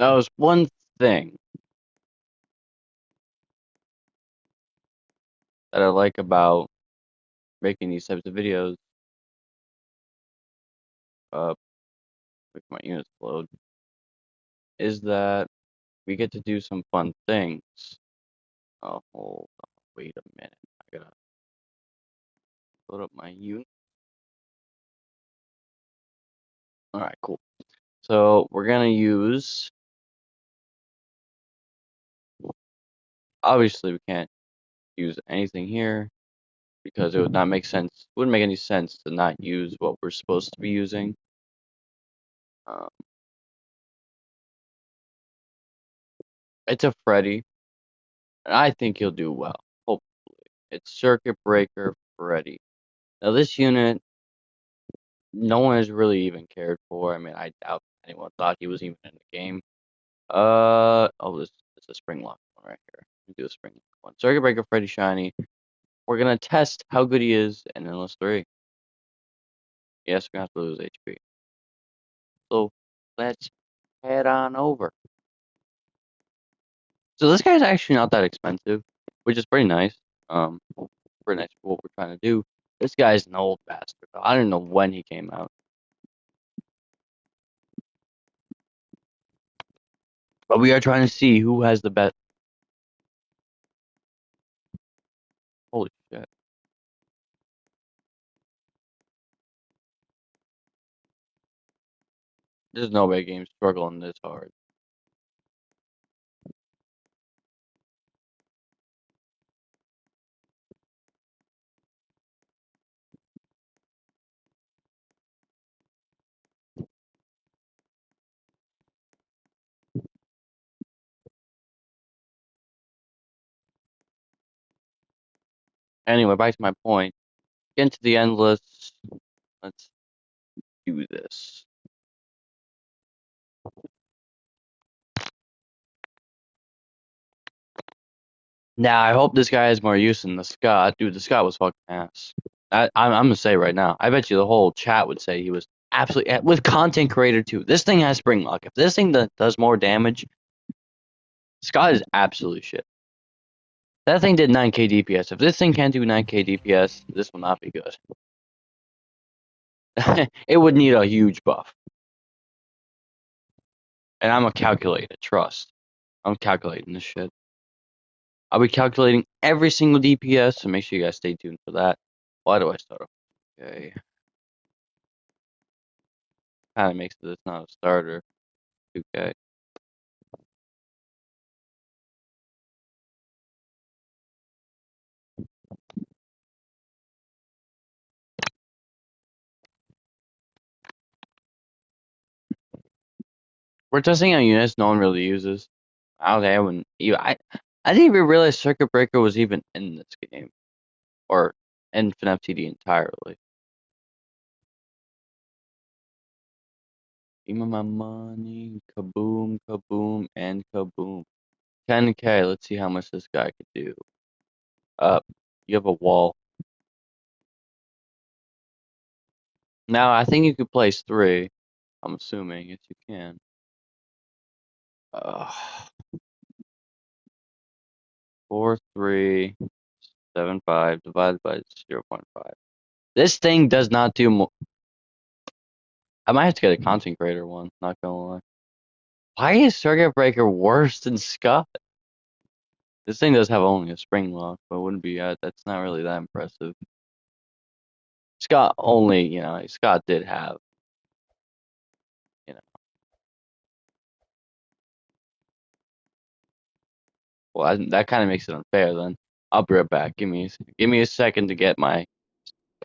That was one thing that I like about making these types of videos. Uh, with my units load, is that we get to do some fun things. Oh, hold on, wait a minute. I gotta load up my unit. All right, cool. So we're gonna use. Obviously, we can't use anything here because it would not make sense. Wouldn't make any sense to not use what we're supposed to be using. Um, it's a Freddy, and I think he'll do well. Hopefully, it's Circuit Breaker Freddy. Now this unit, no one has really even cared for. I mean, I doubt anyone thought he was even in the game. Oh, this is a spring lock one right here. Do a spring lock one. Circuit Breaker Freddy Shiny. We're gonna test how good he is in Endless 3. Yes, we're gonna have to lose HP. So let's head on over. So this guy's actually not that expensive, which is pretty nice. Pretty nice for what we're trying to do. This guy's an old bastard. I don't know when he came out. But we are trying to see who has the best. Holy shit. There's no way game's struggling this hard. Anyway, back to my point. Get into the endless. Let's do this. Now, I hope this guy has more use than the Scott. Dude, the Scott was fucking ass. I'm gonna say right now. I bet you the whole chat would say he was absolutely with content creator too. This thing has spring lock. If this thing does more damage, Scott is absolutely shit. That thing did 9k DPS. If this thing can't do 9k DPS, this will not be good. It would need a huge buff. And I'm a calculator, trust. I'm calculating this shit. I'll be calculating every single DPS, so make sure you guys stay tuned for that. Why do I start off? Okay. Kind of makes this not a starter. Okay. We're testing out units no one really uses. Okay, I didn't even realize Circuit Breaker was even in this game. Or in FNAF entirely. Give me my money. Kaboom, kaboom, and kaboom. 10k. Let's see how much this guy could do. You have a wall. Now, I think you could place 3. I'm assuming. Yes, you can. Uh, 4375 divided by 0.5. This thing does not do more. I might have to get a content creator one, not gonna lie. Why is Circuit Breaker worse than Scott? This thing does have only a spring lock, but it wouldn't be that's not really that impressive. Scott only, Scott did have, you know. Well, that kind of makes it unfair. Then I'll be right back. Give me a second to get my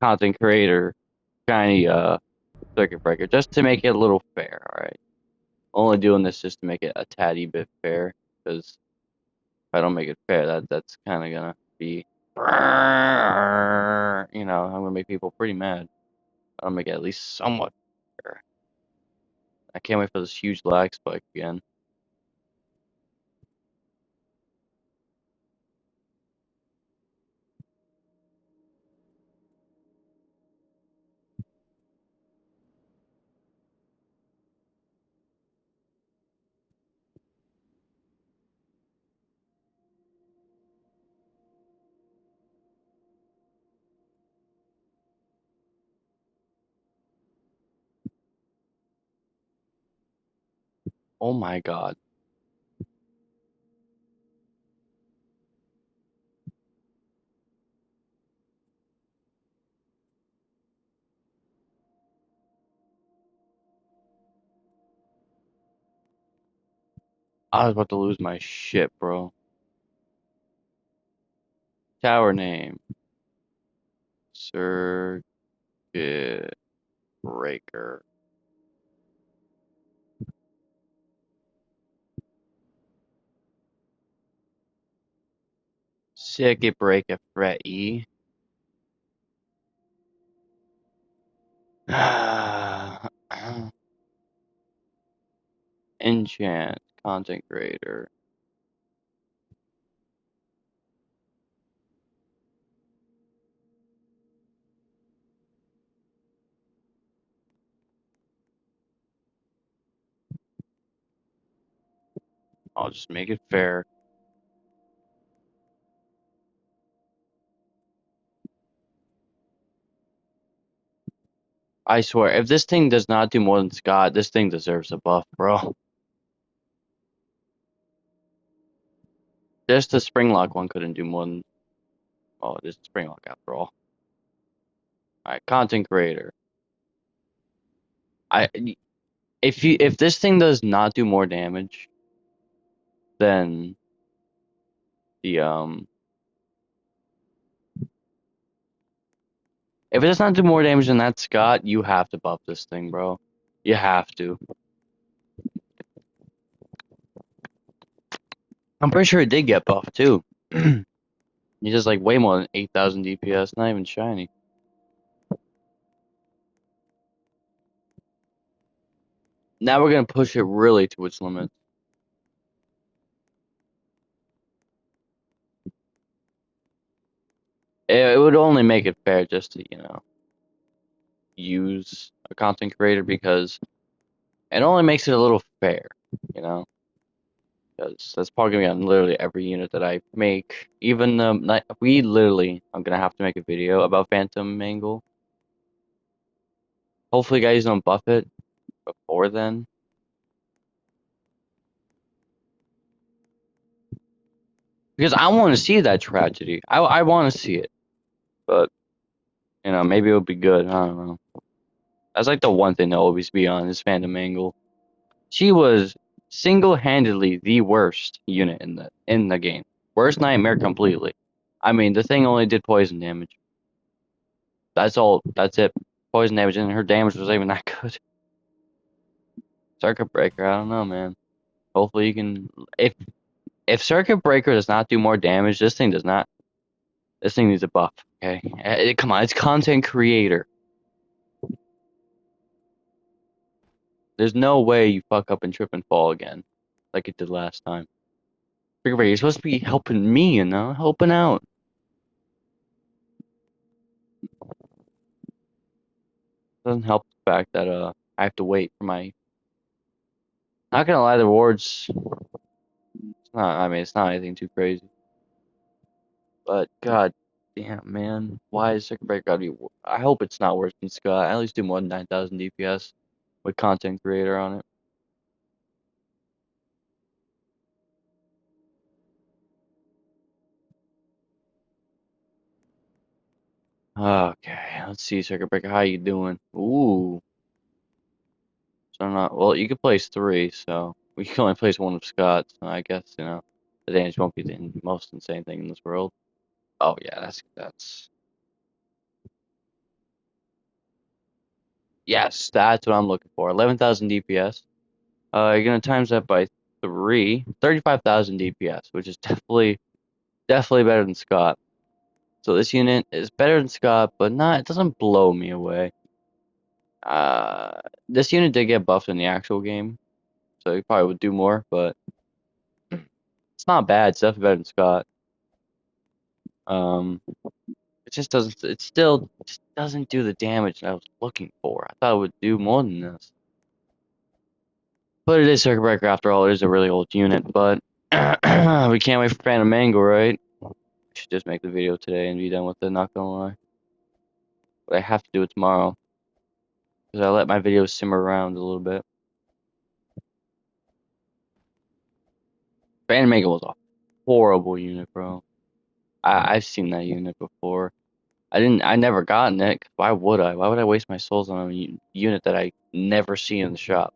content creator shiny Circuit Breaker just to make it a little fair. All right. Only doing this just to make it a tatty bit fair, because if I don't make it fair, that's kind of gonna be, I'm gonna make people pretty mad. I'll make it at least somewhat fair. I can't wait for this huge lag spike again. Oh my god. I was about to lose my shit, bro. Tower name. Circuit breaker. Circuit breaker freddy. Enchant. Content creator. I'll just make it fair. I swear, if this thing does not do more than Scott, this thing deserves a buff, bro. Just the Springlock one couldn't do more than. Oh, it is Springlock after all. Alright, content creator. I if this thing does not do more damage than the if it does not do more damage than that Scott, you have to buff this thing, bro. You have to. I'm pretty sure it did get buffed too. He's just like way more than 8,000 DPS, not even shiny. Now we're gonna push it really to its limit. It would only make it fair just to, use a content creator because it only makes it a little fair, you know? Because that's probably gonna be on literally every unit that I make. Even we literally, I'm gonna have to make a video about Phantom Mangle. Hopefully, guys don't buff it before then. Because I want to see that tragedy. I want to see it. But, maybe it'll be good. I don't know. That's like the one thing to always be on is Phantom Angle. She was single-handedly the worst unit in the game. Worst nightmare completely. I mean, the thing only did poison damage. That's all. That's it. Poison damage, and her damage was even that good. Circuit Breaker, I don't know, man. Hopefully you can. If Circuit Breaker does not do more damage, this thing does not. This thing needs a buff. Okay, come on, it's content creator. There's no way you fuck up and trip and fall again, like it did last time. Circuit Breaker, you're supposed to be helping me, helping out. Doesn't help the fact that I have to wait for my. Not gonna lie, the rewards. It's not. I mean, it's not anything too crazy. But god damn, man, why is Circuit Breaker gotta be? I hope it's not worse than Scott. At least do more than 9,000 DPS with content creator on it. Okay, let's see, Circuit Breaker, how you doing? Ooh, so not well. You could place three, so we can only place one of Scott's. So I guess the damage won't be the most insane thing in this world. Oh yeah, that's yes, that's what I'm looking for. 11,000 DPS. You're gonna times that by 35,000 DPS, which is definitely better than Scott. So this unit is better than Scott, but not. It doesn't blow me away. This unit did get buffed in the actual game, so he probably would do more, but it's not bad. It's definitely better than Scott. Um, it just doesn't. It still just doesn't do the damage that I was looking for. I thought it would do more than this. But it is Circuit Breaker after all. It is a really old unit, but we can't wait for Phantom Mangle, right? I should just make the video today and be done with it. Not gonna lie, but I have to do it tomorrow because I let my videos simmer around a little bit. Phantom Mangle was a horrible unit, bro. I've seen that unit before. I never gotten it. 'Cause why would I? Why would I waste my souls on a unit that I never see in the shop?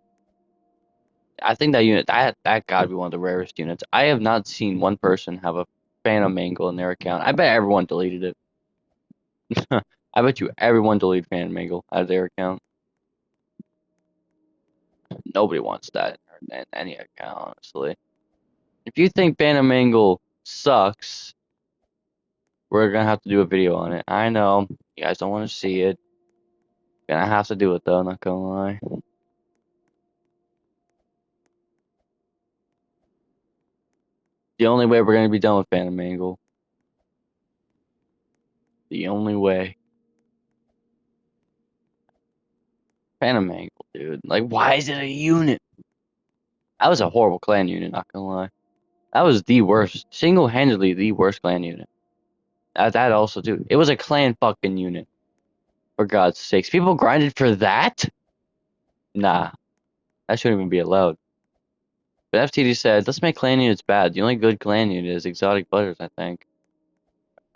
I think that unit, that gotta be one of the rarest units. I have not seen one person have a Phantom Mangle in their account. I bet everyone deleted it. I bet you everyone deleted Phantom Mangle out of their account. Nobody wants that in any account, honestly. If you think Phantom Mangle sucks, we're gonna have to do a video on it. I know you guys don't want to see it. Gonna have to do it though, not gonna lie. The only way we're gonna be done with Phantom Mangle. The only way. Phantom Mangle, dude. Like, why is it a unit? That was a horrible clan unit, not gonna lie. That was the worst, single-handedly the worst clan unit. That also, dude. It was a clan fucking unit. For God's sakes. People grinded for that? Nah, that shouldn't even be allowed. But FTD said, let's make clan units bad. The only good clan unit is Exotic Butters, I think.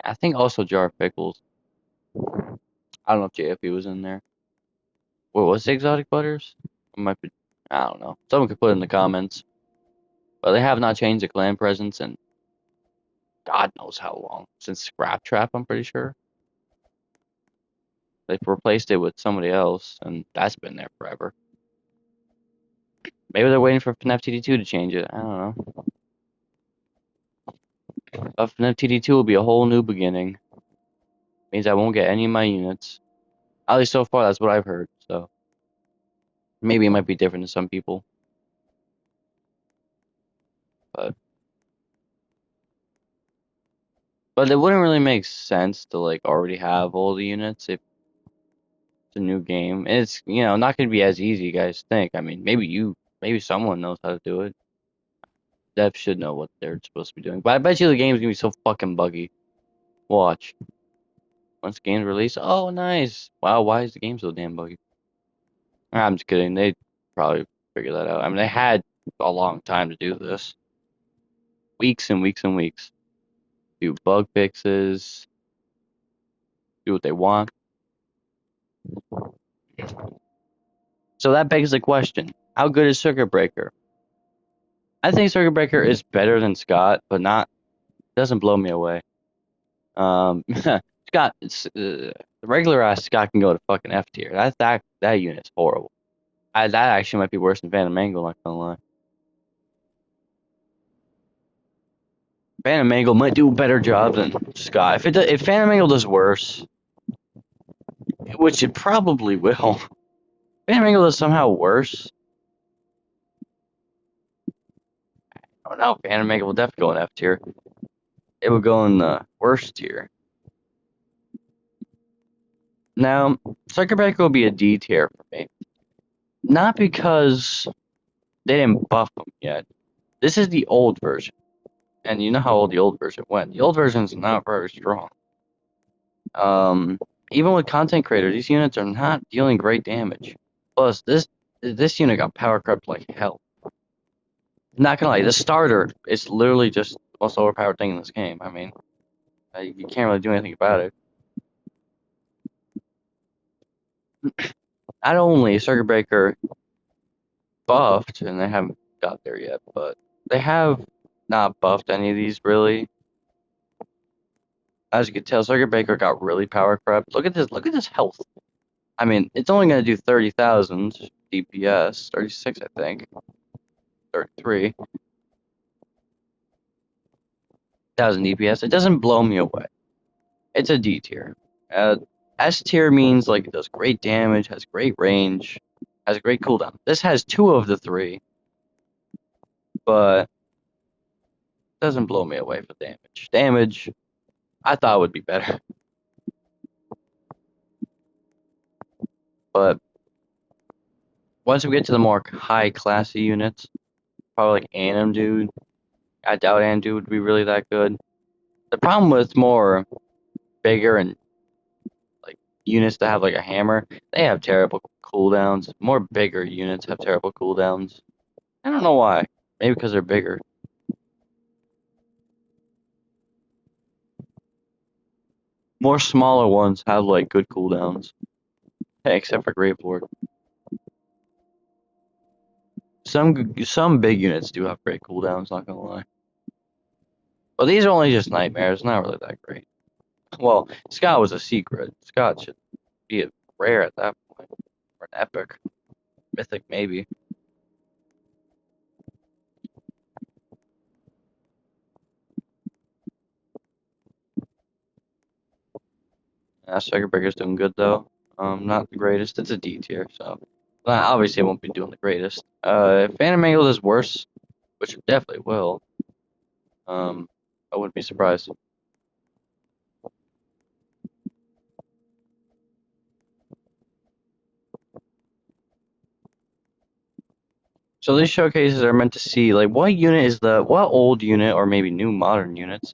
I think also Jar of Pickles. I don't know if JFP was in there. What was Exotic Butters? It might be, I don't know. Someone could put it in the comments. But they have not changed the clan presence in God knows how long. Since Scrap Trap, I'm pretty sure. They've replaced it with somebody else, and that's been there forever. Maybe they're waiting for FNAF TD2 to change it. I don't know. FNAF TD2 will be a whole new beginning. Means I won't get any of my units. At least so far, that's what I've heard. So maybe it might be different to some people, but it wouldn't really make sense to like already have all the units if it's a new game. And it's not gonna be as easy, you guys think. I mean, maybe someone knows how to do it. Devs should know what they're supposed to be doing. But I bet you the game's gonna be so fucking buggy. Watch. Once the game's released, oh nice. Wow, why is the game so damn buggy? I'm just kidding. They probably figure that out. I mean, they had a long time to do this. Weeks and weeks and weeks. Do bug fixes. Do what they want. So that begs the question: how good is Circuit Breaker? I think Circuit Breaker is better than Scott, but not doesn't blow me away. Scott, the regular ass Scott can go to fucking F tier. That unit's horrible. That actually might be worse than Phantom Mangle. Not gonna lie. Phantom Mangle might do a better job than Scott. If Phantom Mangle does worse, which it probably will, Phantom Mangle does somehow worse. Oh no, Phantom Mangle will definitely go in F tier. It would go in the worst tier. Now, Circuit Breaker will be a D tier for me. Not because they didn't buff them yet. This is the old version. And you know how old the old version went. The old version's not very strong. Even with content creators, these units are not dealing great damage. Plus, this unit got power crept like hell. Not gonna lie, the starter is literally just the most overpowered thing in this game. I mean, you can't really do anything about it. Not only is Circuit Breaker buffed, and they haven't got there yet, but they have not buffed any of these really. As you can tell, Circuit Breaker got really power crept. Look at this. Look at this health. I mean, it's only gonna do 30,000 DPS, 36, I think, 33,000 DPS. It doesn't blow me away. It's a D tier. S tier means like it does great damage, has great range, has a great cooldown. This has two of the three, but doesn't blow me away for damage. Damage, I thought would be better, but once we get to the more high classy units, probably like Anim Dude. I doubt Anim Dude would be really that good. The problem with more bigger and like units that have like a hammer, they have terrible cooldowns. More bigger units have terrible cooldowns. I don't know why. Maybe because they're bigger. More smaller ones have like good cooldowns. Hey, except for Grave Lord. Some big units do have great cooldowns, not gonna lie. But these are only just nightmares, not really that great. Well, Scott was a secret. Scott should be a rare at that point. Or an epic. Mythic maybe. Striker Breaker's doing good though. Not the greatest. It's a D tier, so obviously it won't be doing the greatest. If Phantom Mangle does worse, which it definitely will, I wouldn't be surprised. So these showcases are meant to see like what old unit or maybe new modern units,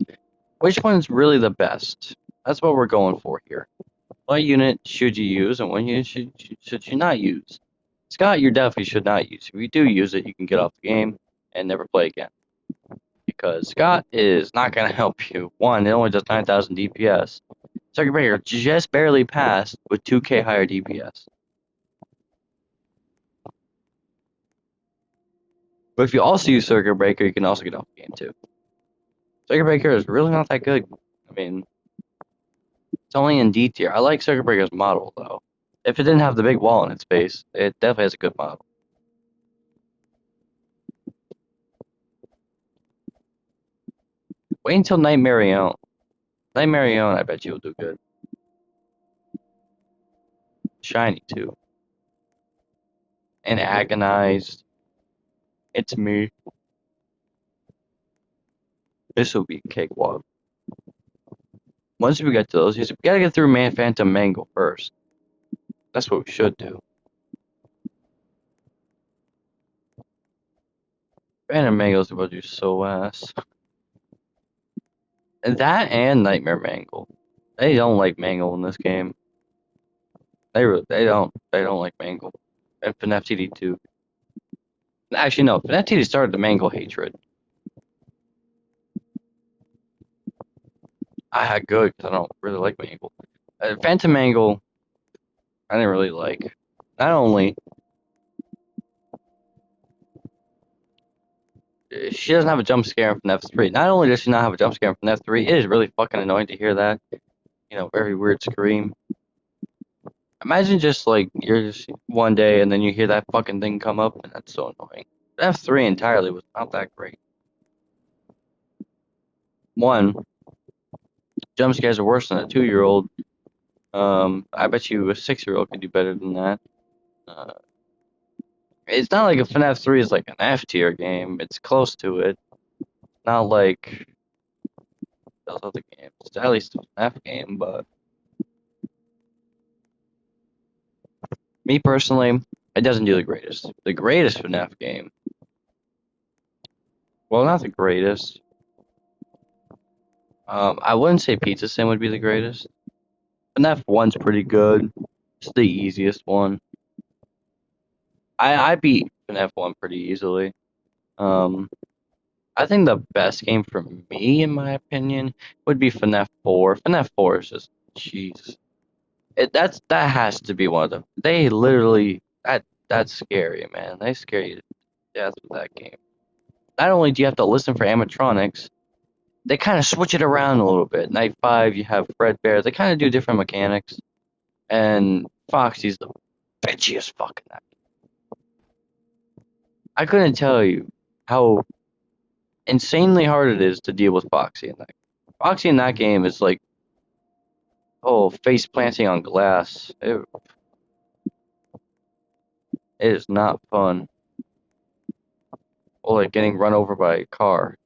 which one's really the best. That's what we're going for here. What unit should you use and what unit should you not use? Scott, you definitely should not use. If you do use it, you can get off the game and never play again. Because Scott is not going to help you. One, it only does 9,000 DPS. Circuit Breaker just barely passed with 2k higher DPS. But if you also use Circuit Breaker, you can also get off the game too. Circuit Breaker is really not that good. I mean, it's only in D tier. I like Circuit Breaker's model though. If it didn't have the big wall in its face, it definitely has a good model. Wait until Night Marion. Night Marion, I bet you will do good. Shiny too. And Agonized. It's me. This will be a cakewalk. Once we get to those, we gotta get through Phantom Mangle first. That's what we should do. Phantom Mangle's about to do so ass. And that and Nightmare Mangle. They don't like Mangle in this game. They don't like Mangle. And FNAF TD too. Actually no, FNAF TD started the Mangle hatred. I had good because I don't really like Mangle. Phantom Mangle, I didn't really like. Not only she doesn't have a jump scare in FNAF 3. Not only does she not have a jump scare in FNAF 3, it is really fucking annoying to hear that. Very weird scream. Imagine just like you're just one day and then you hear that fucking thing come up and that's so annoying. F3 entirely was not that great. One, jump scares are worse than a 2-year-old. I bet you a 6-year-old could do better than that. Uh, it's not like a FNAF 3 is like an F tier game. It's close to it. Not like those other games. It's at least a FNAF game, but me personally, it doesn't do the greatest. The greatest FNAF game. Well, not the greatest. I wouldn't say Pizza Sim would be the greatest. FNAF 1's pretty good. It's the easiest one. I beat FNAF 1 pretty easily. I think the best game for me, in my opinion, would be FNAF 4. FNAF 4 is just, jeez. That has to be one of them. They literally, that's scary, man. They scare you to death with that game. Not only do you have to listen for animatronics, they kind of switch it around a little bit. Night 5, you have Fredbear. They kind of do different mechanics. And Foxy's the bitchiest fucking actor. I couldn't tell you how insanely hard it is to deal with Foxy in that. Foxy in that game is like, face planting on glass. It is not fun. Or like getting run over by a car.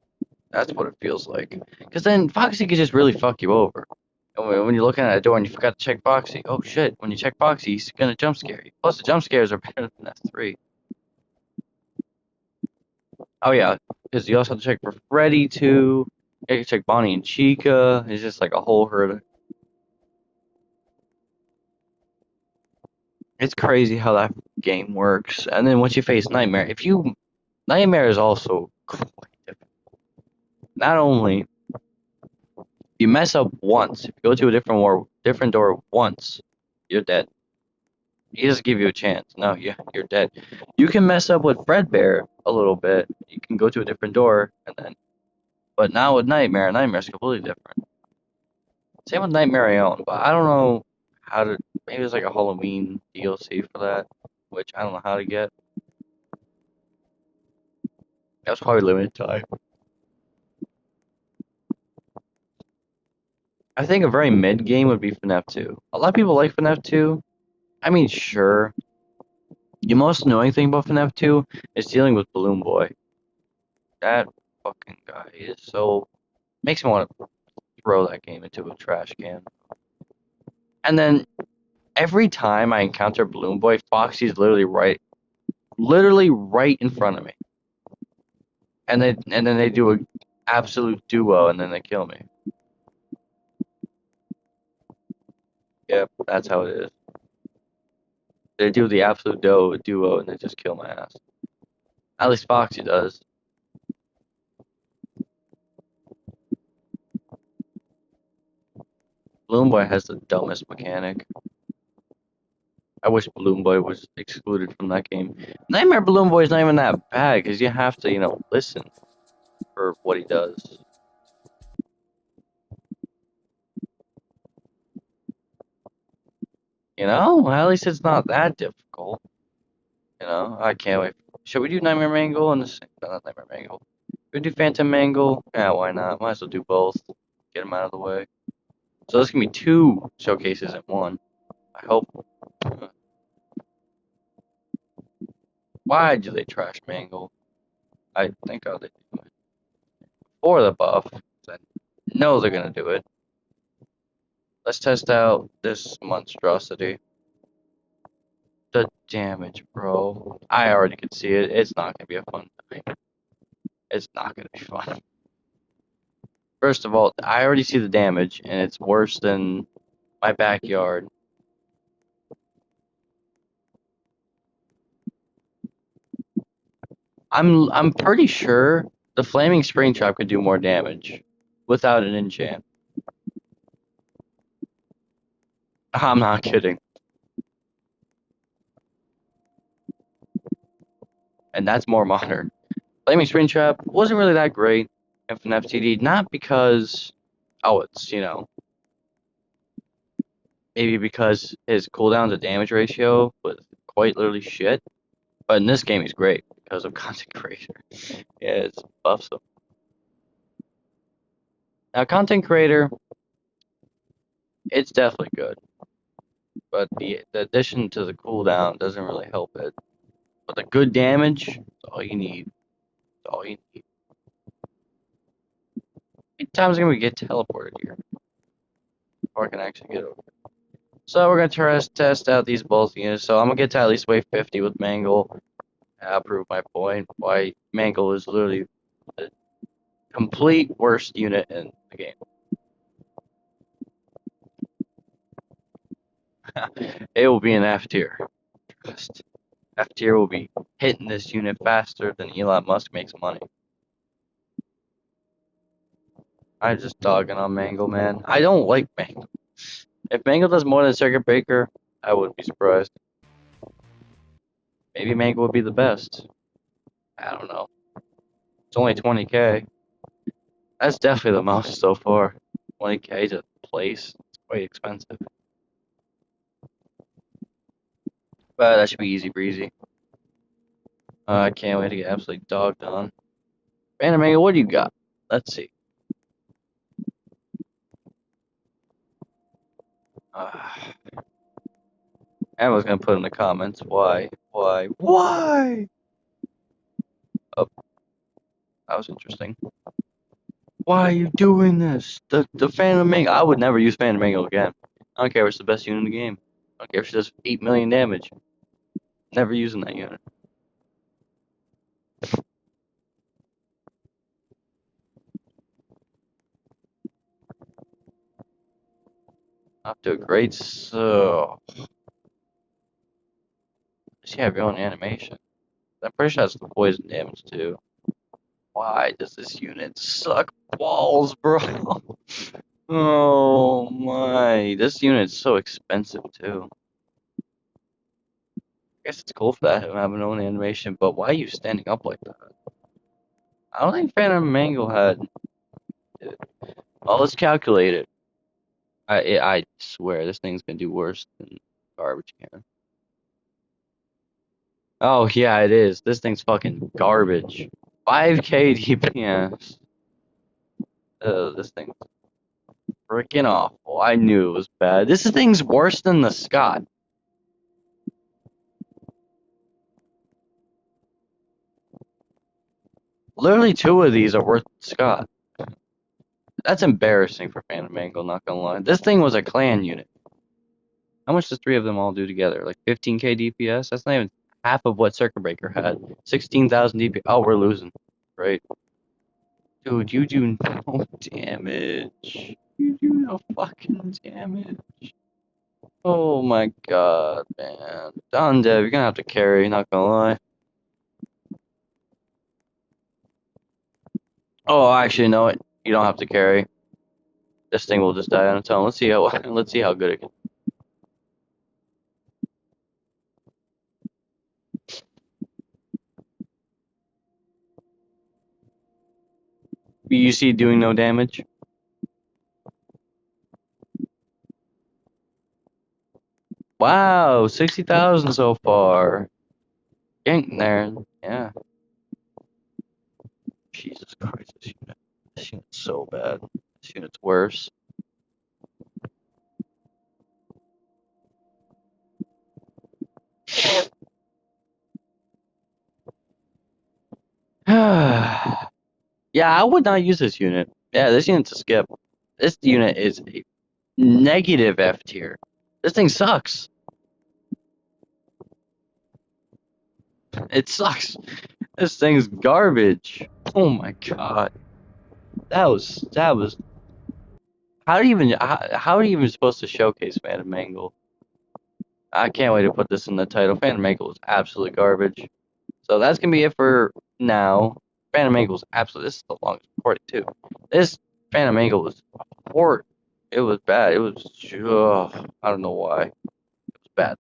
That's what it feels like. Because then Foxy could just really fuck you over. And when you're looking at a door and you forgot to check Foxy, oh shit, when you check Foxy, he's gonna jump scare you. Plus, the jump scares are better than F3. Oh yeah, because you also have to check for Freddy too. You can check Bonnie and Chica. It's just like a whole herd. It's crazy how that game works. And then once you face Nightmare, Nightmare is also quite difficult. Not only You mess up once, if you go to a different door once, you're dead. He doesn't give you a chance. No, you're dead. You can mess up with Fredbear a little bit. You can go to a different door and then, but now with Nightmare's completely different. Same with Nightmare I own, but I don't know how to. Maybe there's like a Halloween DLC for that, which I don't know how to get. That's probably limited time. I think a very mid game would be FNAF 2. A lot of people like FNAF 2. I mean, sure. The most annoying thing about FNAF 2 is dealing with Balloon Boy. That fucking guy is so makes me want to throw that game into a trash can. And then every time I encounter Balloon Boy, Foxy's literally right in front of me. And then they do a absolute duo, and then they kill me. Yep, that's how it is. They do the absolute duo, and they just kill my ass. At least Foxy does. Balloon Boy has the dumbest mechanic. I wish Balloon Boy was excluded from that game. Nightmare Balloon Boy is not even that bad because you have to, listen for what he does. At least it's not that difficult. I can't wait. Should we do Nightmare Mangle and this? Not Nightmare Mangle. Should we do Phantom Mangle? Yeah, why not? Might as well do both. Get them out of the way. So this can be two showcases in one. I hope. Why do they trash Mangle? I think they do it for the buff. I know they're gonna do it. Let's test out this monstrosity. The damage, bro. I already can see it. It's not gonna be a fun time. It's not gonna be fun. First of all, I already see the damage, and it's worse than my backyard. I'm pretty sure the flaming spring trap could do more damage without an enchant. I'm not kidding. And that's more modern. Flaming spring trap wasn't really that great in FNAF TD, not because it's maybe because his cooldown to damage ratio was quite literally shit. But in this game he's great because of content creator. Yeah, it's buffs him. Now content creator, it's definitely good. But the addition to the cooldown doesn't really help it. But the good damage is all you need. It's all you need. How many times can we get teleported here? Before I can actually get over. So we're gonna test out these both units. So I'm gonna get to at least wave 50 with Mangle. I'll prove my point. Why Mangle is literally the complete worst unit in the game. It will be an F tier. Trust. F tier will be hitting this unit faster than Elon Musk makes money. I'm just dogging on Mangle, man. I don't like Mangle. If Mangle does more than Circuit Breaker, I wouldn't be surprised. Maybe Mangle would be the best. I don't know. It's only 20k. That's definitely the most so far. 20k to place. It's quite expensive. But that should be easy breezy. I can't wait to get absolutely dogged on. Phantom Mangle, what do you got? Let's see. Everyone's gonna put in the comments why. Oh, that was interesting. Why are you doing this? The Phantom Mangle. I would never use Phantom Mangle again. I don't care if it's the best unit in the game. I don't care if she does 8 million damage. Never using that unit. Off to a great so. Does she have your own animation? I'm pretty sure that's the poison damage too. Why does this unit suck balls, bro? Oh my, this unit's so expensive too. I guess it's cool for that having own animation, but why are you standing up like that? I don't think Phantom Mangle had. Well, let's calculate it. I swear this thing's gonna do worse than garbage can. Oh yeah, it is. This thing's fucking garbage. 5K DPS. This thing's freaking awful. I knew it was bad. This thing's worse than the Scott. Literally two of these are worth Scott. That's embarrassing for Phantom Mangle, not gonna lie. This thing was a clan unit. How much does three of them all do together? Like 15k DPS? That's not even half of what Circuit Breaker had. 16,000 DPS. Oh, we're losing. Right. Dude, you do no damage. You do no fucking damage. Oh my god, man. Don Dev, you're gonna have to carry, not gonna lie. Oh, actually, no, you don't have to carry. This thing will just die on its own. Let's see how good it can. You see doing no damage? Wow, 60,000 so far. Getting there. Yeah. Jesus Christ, this unit. This unit's so bad. This unit's worse. Yeah, I would not use this unit. Yeah, this unit's a skip. This unit is a negative F tier. This thing sucks. It sucks. This thing's garbage. Oh my god. That was how are you even supposed to showcase Phantom Mangle? I can't wait to put this in the title. Phantom Mangle is absolutely garbage. So that's gonna be it for now. Phantom Mangle was absolutely. This is the longest recording too. This Phantom Mangle was port. It was bad. It was. Ugh, I don't know why.